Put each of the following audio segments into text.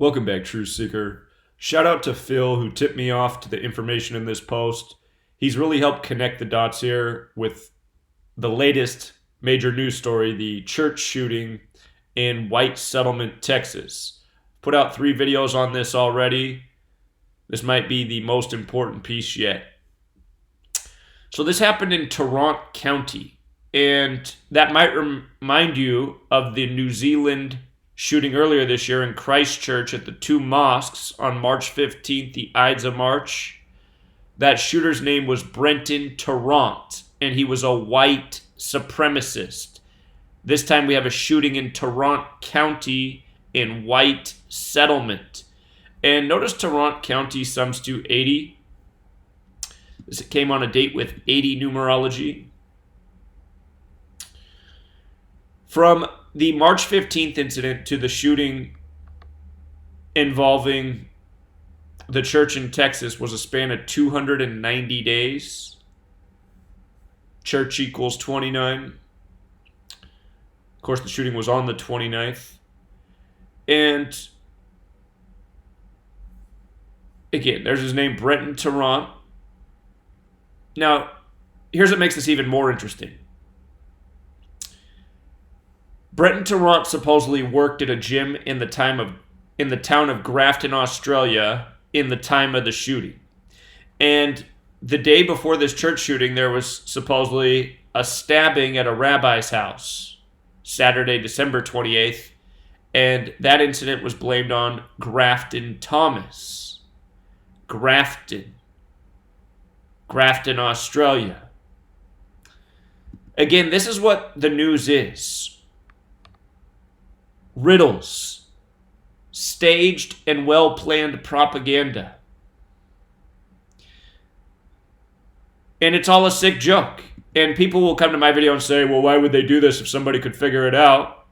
Welcome back, Truth Seeker. Shout out to Phil, who tipped me off to the information in this post. He's really helped connect the dots here with the latest major news story, the church shooting in White Settlement, Texas. Put out 3 videos on this already. This might be the most important piece yet. So this happened in Tarrant County, and that might remind you of the New Zealand shooting earlier this year in Christchurch at the 2 mosques on March 15th, the Ides of March. That shooter's name was Brenton Tarrant, and he was a white supremacist. This time we have a shooting in Tarrant County in White Settlement. And notice Tarrant County sums to 80. This came on a date with 80 numerology. From the March 15th incident to the shooting involving the church in Texas was a span of 290 days. Church equals 29. Of course, the shooting was on the 29th. And again, there's his name, Brenton Tarrant. Now, here's what makes this even more interesting. Brenton Tarrant supposedly worked at a gym in the town of Grafton, Australia, in the time of the shooting. And the day before this church shooting, there was supposedly a stabbing at a rabbi's house, Saturday, December 28th, and that incident was blamed on Grafton Thomas. Grafton, Australia. Again, this is what the news is. Riddles. Staged and well-planned propaganda. And it's all a sick joke. And people will come to my video and say, well, why would they do this if somebody could figure it out?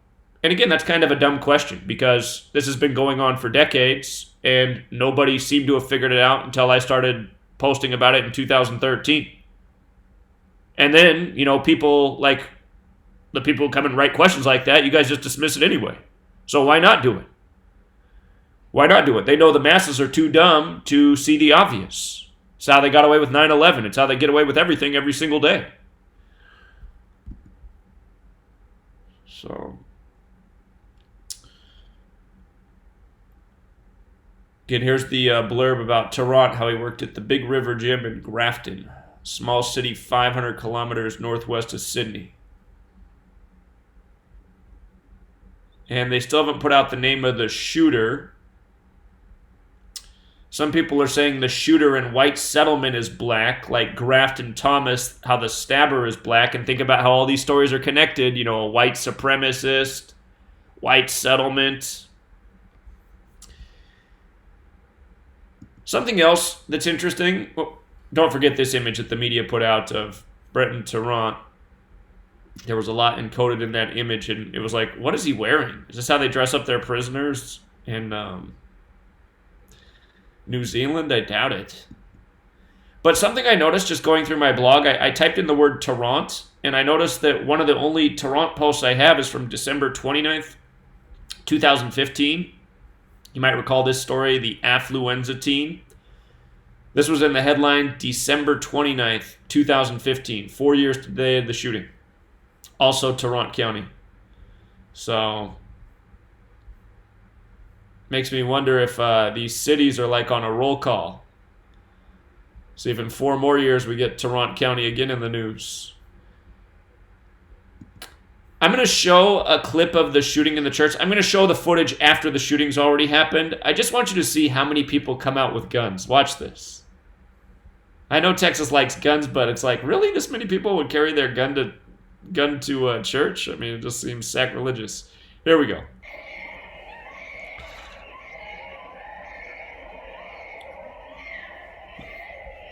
And again, that's kind of a dumb question because this has been going on for decades and nobody seemed to have figured it out until I started posting about it in 2013. And then, people like the people who come and write questions like that, you guys just dismiss it anyway. So why not do it? Why not do it? They know the masses are too dumb to see the obvious. It's how they got away with 9/11. It's how they get away with everything every single day. So, again, here's the blurb about Tarrant, how he worked at the Big River Gym in Grafton, small city 500 kilometers northwest of Sydney. And they still haven't put out the name of the shooter. Some people are saying the shooter in White Settlement is black, like Grafton Thomas, how the stabber is black. And think about how all these stories are connected. A white supremacist, White Settlement. Something else that's interesting. Well, don't forget this image that the media put out of Brenton Tarrant. There was a lot encoded in that image, and it was like, what is he wearing? Is this how they dress up their prisoners in New Zealand? I doubt it. But something I noticed just going through my blog, I typed in the word Tarrant, and I noticed that one of the only Tarrant posts I have is from December 29th, 2015. You might recall this story, the affluenza teen. This was in the headline, December 29th, 2015, 4 years to the day of the shooting. Also Tarrant County. So, makes me wonder if these cities are like on a roll call. See if in 4 more years we get Tarrant County again in the news. I'm going to show a clip of the shooting in the church. I'm going to show the footage after the shooting's already happened. I just want you to see how many people come out with guns. Watch this. I know Texas likes guns, but it's like, really? This many people would carry their gun to church? I mean, it just seems sacrilegious. Here we go.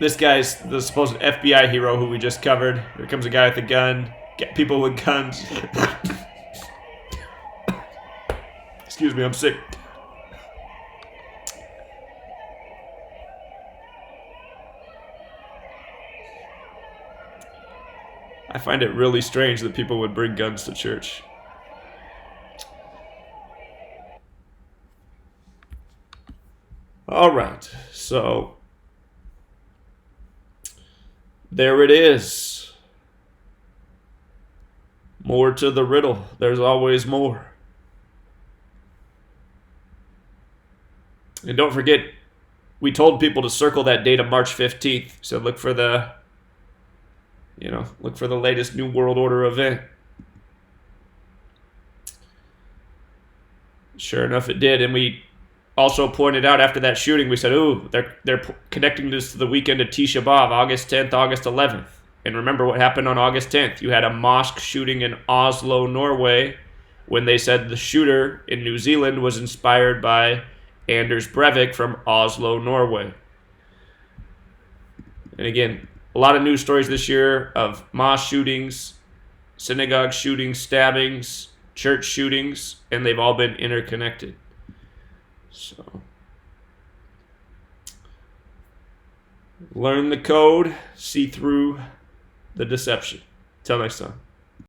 This guy's the supposed FBI hero who we just covered. Here comes a guy with a gun. Get people with guns. Excuse me, I'm sick. I find it really strange that people would bring guns to church. All right, so there it is. More to the riddle. There's always more. And don't forget, we told people to circle that date of March 15th. So look for the latest New World Order event. Sure enough, it did. And we also pointed out after that shooting, we said, ooh, they're connecting this to the weekend of Tisha B'Av, August 10th, August 11th. And remember what happened on August 10th. You had a mosque shooting in Oslo, Norway, when they said the shooter in New Zealand was inspired by Anders Breivik from Oslo, Norway. And again, a lot of news stories this year of mosque shootings, synagogue shootings, stabbings, church shootings, and they've all been interconnected. So, learn the code, see through the deception. Till next time.